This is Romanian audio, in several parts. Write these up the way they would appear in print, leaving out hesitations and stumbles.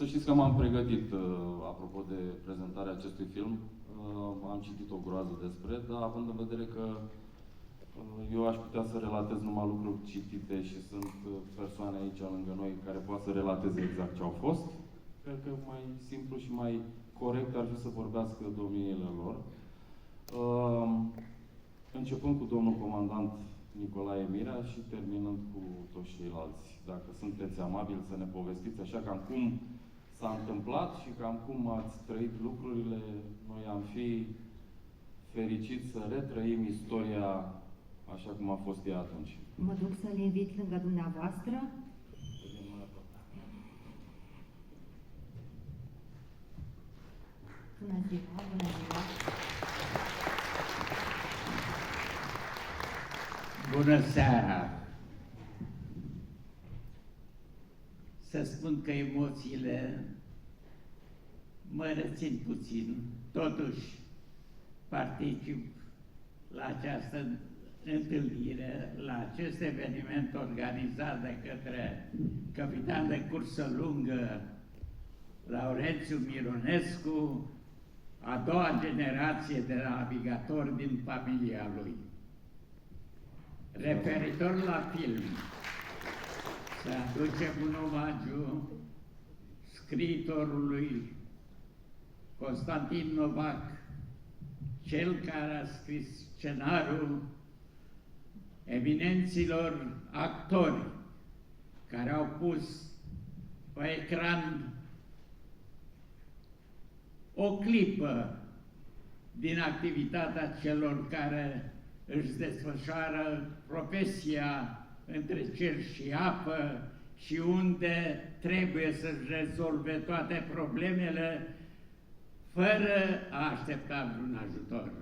Să știți că m-am pregătit, apropo de prezentarea acestui film. Am citit o groază despre, dar având în vedere că eu aș putea să relatez numai lucruri citite și sunt persoane aici lângă noi care pot să relateze exact ce au fost, cred că mai simplu și mai corect ar fi să vorbească domniile lor. Începând cu domnul comandant Nicolae Mirea și terminând cu toți ceilalți. Dacă sunteți amabili să ne povestiți așa cam cum s-a întâmplat și cam cum ați trăit lucrurile, noi am fi fericiți să retrăim istoria așa cum a fost ea atunci. Mă duc să-l invit lângă dumneavoastră. Bună ziua, bună ziua! Bună seara! Să spun că emoțiile mă rețin puțin, totuși particip la această întâlnire, la acest eveniment organizat de către capitan de cursă lungă Laurențiu Mironescu, a doua generație de navigatori din familia lui. Referitor la film, să aducem un omagiu scriitorului Constantin Novac, cel care a scris scenariul, eminenților actori care au pus pe ecran o clipă din activitatea celor care își desfășoară profesia între cer și apă și unde trebuie să-și rezolve toate problemele fără a aștepta vreun ajutor.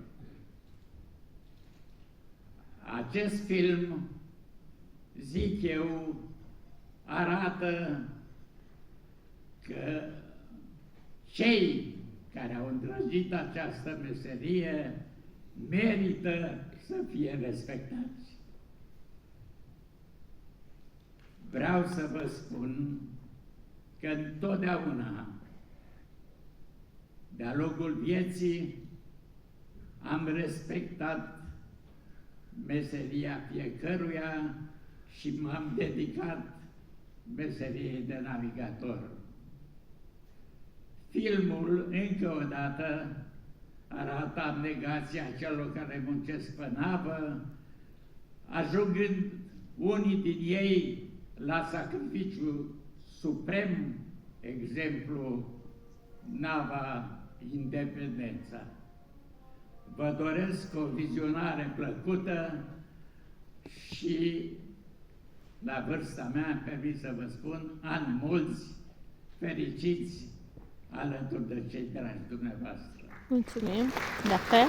Acest film, zic eu, arată că cei care au îndrăgit această meserie merită să fie respectați. Vreau să vă spun că întotdeauna, de-a lungul vieții, am respectat meseria fiecăruia și m-am dedicat meseriei de navigator. Filmul, încă o dată, arată abnegația celor care muncesc pe navă, ajungând unii din ei la sacrificiu suprem, exemplu, nava Independența. Vă doresc o vizionare plăcută și, la vârsta mea, îmi permit să vă spun, ani mulți fericiți alături de cei dragi dumneavoastră. Mulțumim! La fel!